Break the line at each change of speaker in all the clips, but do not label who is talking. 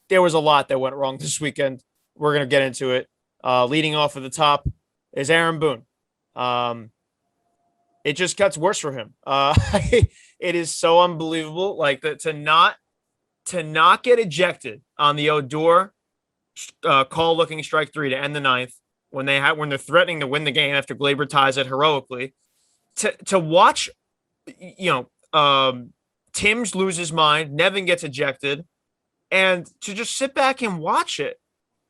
there was a lot that went wrong this weekend. We're going to get into it. Leading off at the top is Aaron Boone. It just gets worse for him. It is so unbelievable. Like to not get ejected on the Odor call looking strike 3 to end the ninth when they're threatening to win the game after Glaber ties it heroically. To watch, Timms lose his mind, Nevin gets ejected, and to just sit back and watch it.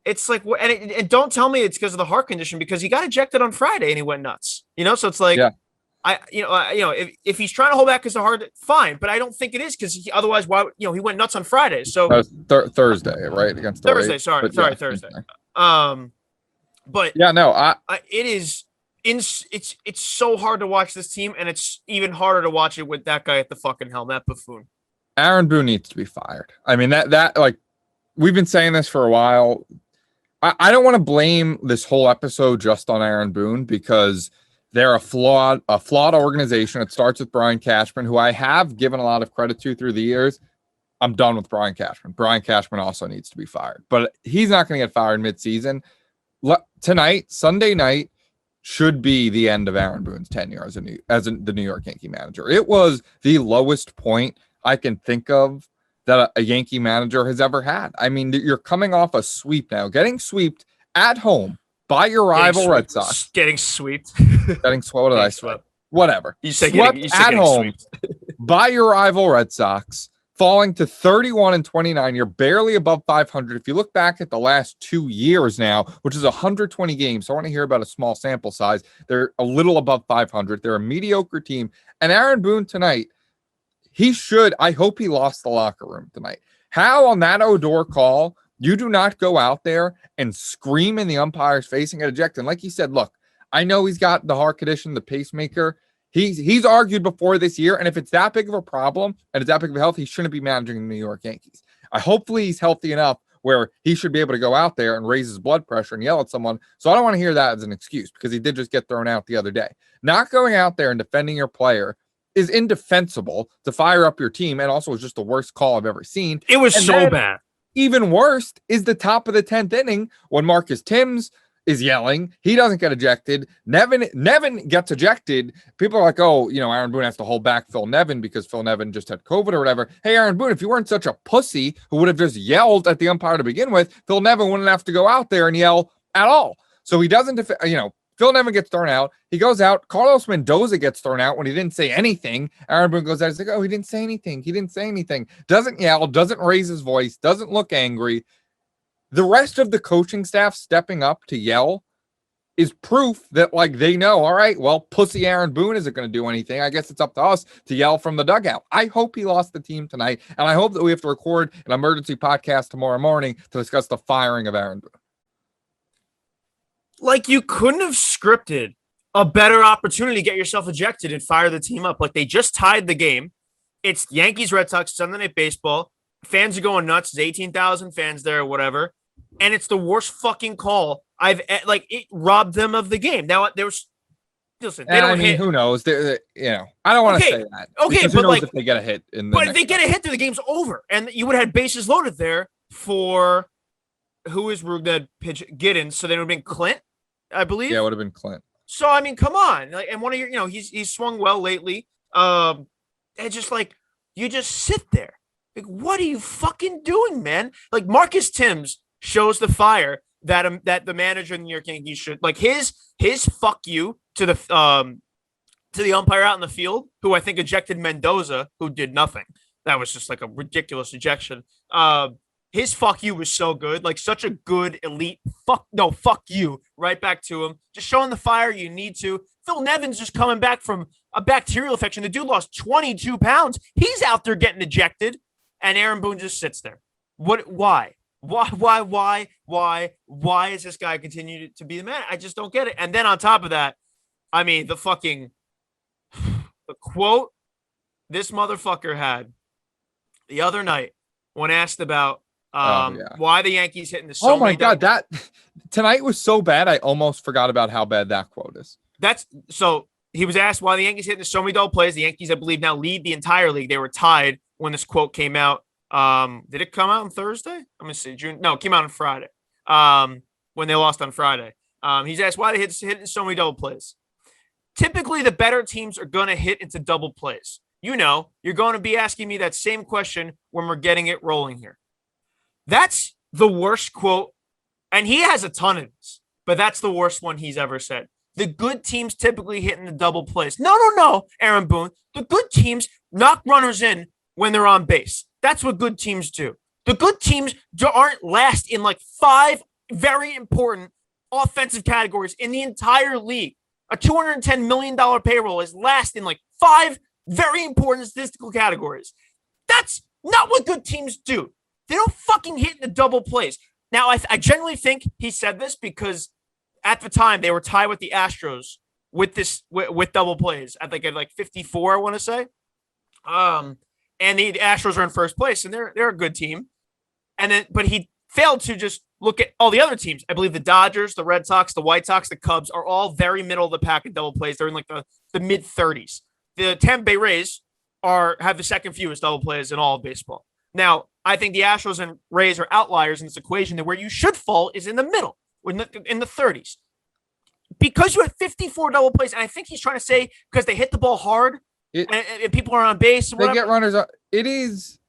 It's like, and don't tell me it's because of the heart condition, because he got ejected on Friday and he went nuts. So it's like, yeah. If he's trying to hold back because of heart, fine, but I don't think it is, because otherwise, why? He went nuts on Friday. So
that was Thursday, right, against the
Thursday. Sorry, Thursday. But
yeah, no,
it is. It's so hard to watch this team, and it's even harder to watch it with that guy at the fucking helm, that buffoon.
Aaron Boone needs to be fired. I mean, that like, we've been saying this for a while. I don't want to blame this whole episode just on Aaron Boone, because they're a flawed organization. It starts with Brian Cashman, who I have given a lot of credit to through the years. I'm done with Brian Cashman. Brian Cashman also needs to be fired, but he's not going to get fired midseason. Tonight, Sunday night, should be the end of Aaron Boone's tenure as the New York Yankee manager. It was the lowest point I can think of that a Yankee manager has ever had. I mean, you're coming off a sweep now, getting swept at home by your rival Red Sox.
Getting swept.
Getting swept. What did I say? Whatever.
You said
swept at home
swept.
by your rival Red Sox, falling to 31-29. You're barely above 500. If you look back at the last 2 years now, which is 120 games, so I want to hear about a small sample size. They're a little above 500. They're a mediocre team. And Aaron Boone tonight, I hope he lost the locker room tonight. How on that Odor call, you do not go out there and scream in the umpire's face and get ejected. And like he said, look, I know he's got the heart condition, the pacemaker. He's argued before this year, and if it's that big of a problem and it's that big of a health, he shouldn't be managing the New York Yankees. Hopefully he's healthy enough where he should be able to go out there and raise his blood pressure and yell at someone. So I don't want to hear that as an excuse, because he did just get thrown out the other day. Not going out there and defending your player is indefensible to fire up your team, and also was just the worst call I've ever seen.
It was so bad.
Even worse is the top of the 10th inning when Marcus Timms is yelling. He doesn't get ejected. Nevin gets ejected. People are like, oh, Aaron Boone has to hold back Phil Nevin because Phil Nevin just had COVID or whatever. Hey, Aaron Boone, if you weren't such a pussy who would have just yelled at the umpire to begin with, Phil Nevin wouldn't have to go out there and yell at all. So he doesn't, Phil Nevin gets thrown out. He goes out. Carlos Mendoza gets thrown out when he didn't say anything. Aaron Boone goes out. He's like, oh, he didn't say anything. He didn't say anything. Doesn't yell, doesn't raise his voice, doesn't look angry. The rest of the coaching staff stepping up to yell is proof that, like, they know, all right, well, pussy Aaron Boone isn't going to do anything. I guess it's up to us to yell from the dugout. I hope he lost the team tonight, and I hope that we have to record an emergency podcast tomorrow morning to discuss the firing of Aaron Boone.
Like, you couldn't have scripted a better opportunity to get yourself ejected and fire the team up. Like, they just tied the game. It's Yankees, Red Sox, Sunday Night Baseball. Fans are going nuts. There's 18,000 fans there or whatever. And it's the worst fucking call it robbed them of the game. Now, there was, listen, they don't hit.
Who knows? I don't want to say that.
Okay,
but if they get a hit
but if they get a hit, then the game's over. And you would have had bases loaded there for who is Rugna pitch Giddens. So then it would have been Clint, I believe.
Yeah, it would have been Clint.
So, I mean, come on. Like, and one of your, he's swung well lately. And just like, you just sit there. Like, what are you fucking doing, man? Like, Marcus Timms shows the fire that the manager in the New York Yankees should, like, his fuck you to the umpire out in the field, who I think ejected Mendoza, who did nothing. That was just like a ridiculous ejection. His fuck you was so good, like such a good elite fuck you right back to him. Just showing the fire you need to. Phil Nevin's just coming back from a bacterial infection. The dude lost 22 pounds. He's out there getting ejected, and Aaron Boone just sits there. Why? Why is this guy continue to be the man? I just don't get it. And then on top of that, I mean, the quote this motherfucker had the other night when asked about why the Yankees hitting the
oh my god, that tonight was so bad I almost forgot about how bad that quote is.
So he was asked why the Yankees hitting so many double plays. The Yankees, I believe, now lead the entire league. They were tied when this quote came out Did it come out on Thursday? Let me see. June. No, it came out on Friday. When they lost on Friday. He's asked why they hit so many double plays. Typically, the better teams are going to hit into double plays. You know, you're going to be asking me that same question when we're getting it rolling here. That's the worst quote, and he has a ton of this, but that's the worst one he's ever said. The good teams typically hit in the double plays. No, Aaron Boone. The good teams knock runners in when they're on base. That's what good teams do. The good teams aren't last in like 5 very important offensive categories in the entire league. A $210 million payroll is last in like 5 very important statistical categories. That's not what good teams do. They don't fucking hit the double plays. Now, I generally think he said this because at the time they were tied with the Astros with double plays. I think at like 54, I want to say. And the Astros are in first place, and they're a good team. But he failed to just look at all the other teams. I believe the Dodgers, the Red Sox, the White Sox, the Cubs are all very middle of the pack in double plays. They're in like the mid 30s. The Tampa Bay Rays have the second fewest double plays in all of baseball. Now, I think the Astros and Rays are outliers in this equation, that where you should fall is in the middle, in the 30s. Because you have 54 double plays, and I think he's trying to say because they hit the ball hard and people are on base. And
they get runners up. It is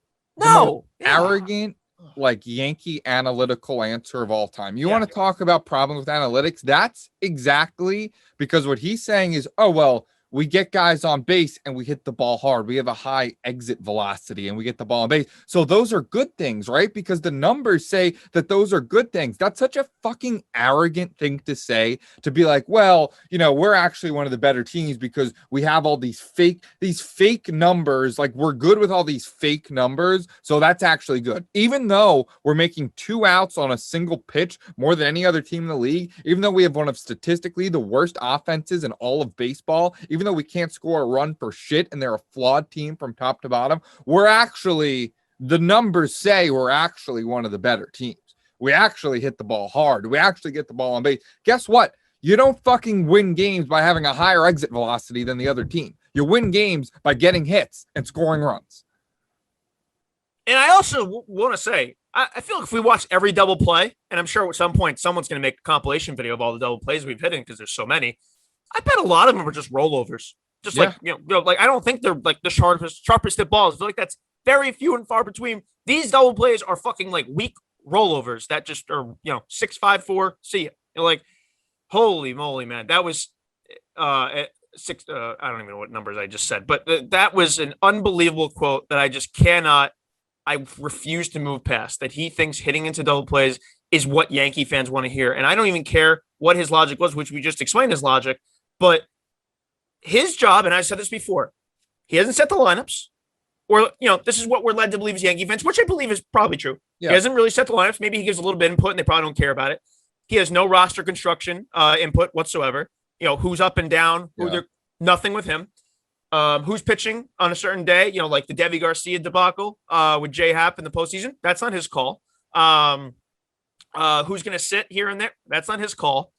arrogant, like Yankee analytical answer of all time. You want to talk about problems with analytics? That's exactly because what he's saying is, oh, well, we get guys on base and we hit the ball hard. We have a high exit velocity and we get the ball on base. So those are good things, right? Because the numbers say that those are good things. That's such a fucking arrogant thing to say, to be like, well, you know, we're actually one of the better teams because we have all these fake numbers. Like, we're good with all these fake numbers. So that's actually good. Even though we're making 2 outs on a single pitch more than any other team in the league, even though we have one of statistically the worst offenses in all of baseball, even though we can't score a run for shit and they're a flawed team from top to bottom, the numbers say we're actually one of the better teams. We actually hit the ball hard. We actually get the ball on base. Guess what? You don't fucking win games by having a higher exit velocity than the other team. You win games by getting hits and scoring runs.
And I also want to say, I feel like if we watch every double play, and I'm sure at some point someone's going to make a compilation video of all the double plays we've hit in because there's so many, I bet a lot of them are just rollovers. Just like, like I don't think they're like the sharpest hit balls. I feel like that's very few and far between. These double plays are fucking like weak rollovers that just are, 6-5-4. See ya. Like, holy moly, man. That was at 6. I don't even know what numbers I just said, but that was an unbelievable quote that I just cannot. I refuse to move past. That he thinks hitting into double plays is what Yankee fans want to hear, and I don't even care what his logic was, which we just explained his logic. But his job, and I said this before, he hasn't set the lineups, or, this is what we're led to believe as Yankee fans, which I believe is probably true. Yeah. He hasn't really set the lineups. Maybe he gives a little bit of input and they probably don't care about it. He has no roster construction input whatsoever. Who's up and down, nothing with him. Who's pitching on a certain day, like the Devi Garcia debacle with J Happ in the postseason. That's not his call. Who's going to sit here and there? That's not his call.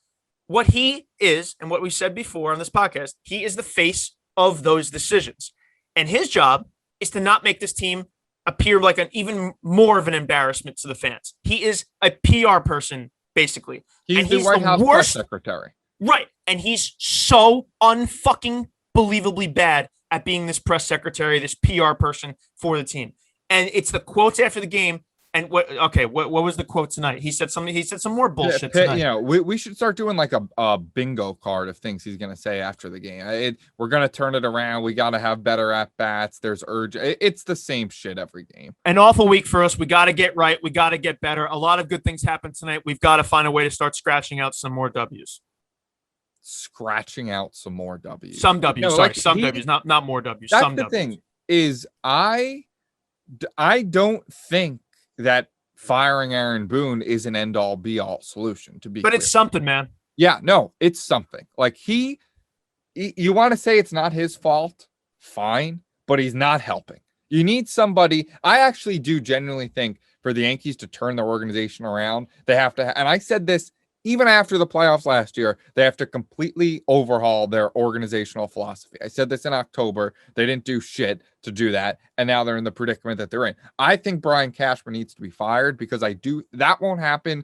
What he is, and what we said before on this podcast, he is the face of those decisions. And his job is to not make this team appear like an even more of an embarrassment to the fans. He is a PR person, basically.
He's the White House press secretary.
Right. And he's so unfucking believably bad at being this press secretary, this PR person for the team. And it's the quotes after the game. And what was the quote tonight? He said something. He said some more bullshit tonight.
We should start doing like a bingo card of things he's going to say after the game. We're going to turn it around. We got to have better at bats. There's urge. It's the same shit every game.
An awful week for us. We got to get right. We got to get better. A lot of good things happened tonight. We've got to find a way to start scratching out some more W's.
Scratching out some more W's.
Some W's. Some W's. Not more W's.
That's
some
the
W's.
thing is I don't think that firing Aaron Boone is an end-all be-all solution, to be
But
clear.
It's something, man.
Yeah, no, it's something. Like you want to say it's not his fault, fine, but he's not helping. You need somebody. I actually do genuinely think for the Yankees to turn their organization around, they have to, and I said this even after the playoffs last year, they have to completely overhaul their organizational philosophy. I said this in October. They didn't do shit to do that. And now they're in the predicament that they're in. I think Brian Cashman needs to be fired because that won't happen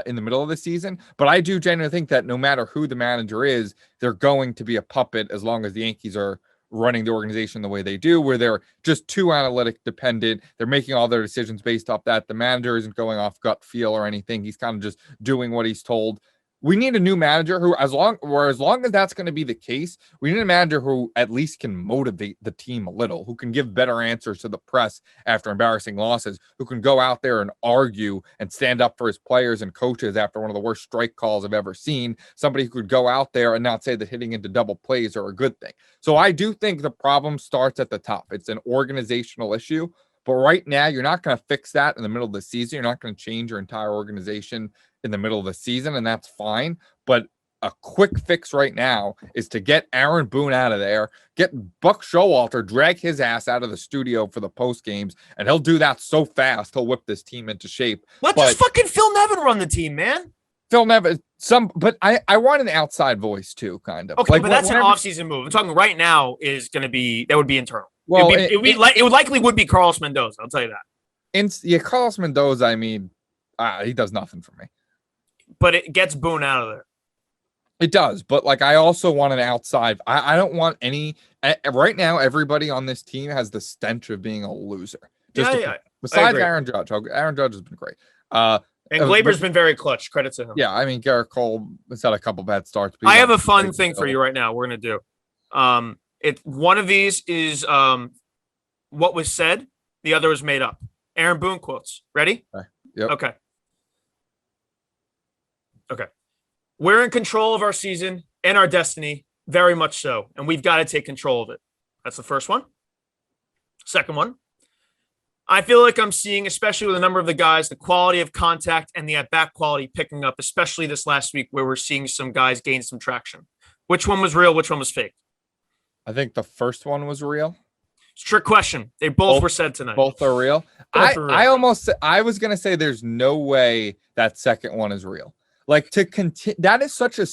in the middle of the season. But I do genuinely think that no matter who the manager is, they're going to be a puppet as long as the Yankees are running the organization the way they do, where they're just too analytic dependent. They're making all their decisions based off that. The manager isn't going off gut feel or anything. He's kind of just doing what he's told. We need a new manager who, as long as that's going to be the case, we need a manager who at least can motivate the team a little, who can give better answers to the press after embarrassing losses, who can go out there and argue and stand up for his players and coaches after one of the worst strike calls I've ever seen. Somebody who could go out there and not say that hitting into double plays are a good thing. So I do think the problem starts at the top. It's an organizational issue. But right now, you're not going to fix that in the middle of the season. You're not going to change your entire organization in the middle of the season, and that's fine. But a quick fix right now is to get Aaron Boone out of there, get Buck Showalter, drag his ass out of the studio for the post games, and he'll do that so fast, he'll whip this team into shape.
Just fucking Phil Nevin run the team, man.
Phil Nevin, but I want an outside voice too, kind of.
Okay, but that's an offseason move. I'm talking right now that would be internal.
Well,
it would likely be Carlos Mendoza. I'll tell you that.
Carlos Mendoza. I mean, he does nothing for me.
But it gets Boone out of there.
It does, but I also want an outside. I don't want any. Right now, everybody on this team has the stench of being a loser. Besides Aaron Judge. Aaron Judge has been great.
And Glaber's been very clutch. Credit to him.
Yeah, I mean, Garrett Cole has had a couple bad starts.
I have a fun thing for you right now. We're gonna do. One of these is what was said. The other is made up. Aaron Boone quotes. Ready?
Yep.
Okay. We're in control of our season and our destiny, very much so, and we've got to take control of it. That's the first one. Second one. I feel like I'm seeing, especially with a number of the guys, the quality of contact and the at-bat quality picking up, especially this last week where we're seeing some guys gain some traction. Which one was real? Which one was fake?
I think the first one was real.
It's a trick question. They both were said tonight.
Both are real. I was going to say there's no way that second one is real. That is such a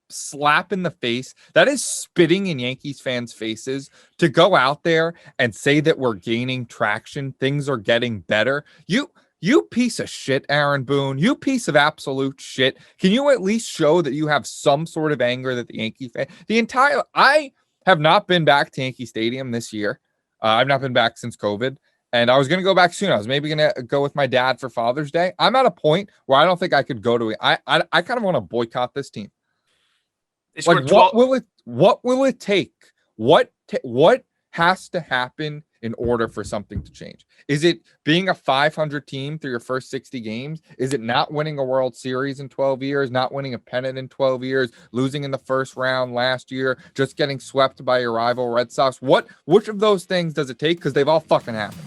slap in the face. That is spitting in Yankees fans' faces to go out there and say that we're gaining traction. Things are getting better. You piece of shit, Aaron Boone. You piece of absolute shit. Can you at least show that you have some sort of anger that the Yankee fan? I have not been back to Yankee Stadium this year. I've not been back since COVID. And I was going to go back soon. I was maybe going to go with my dad for Father's Day. I'm at a point where I don't think I could go to it. I kind of want to boycott this team. What will it take? What has to happen in order for something to change? Is it being a 500 team through your first 60 games? Is it not winning a World Series in 12 years, not winning a pennant in 12 years, losing in the first round last year, just getting swept by your rival Red Sox? Which of those things does it take? Because they've all fucking happened.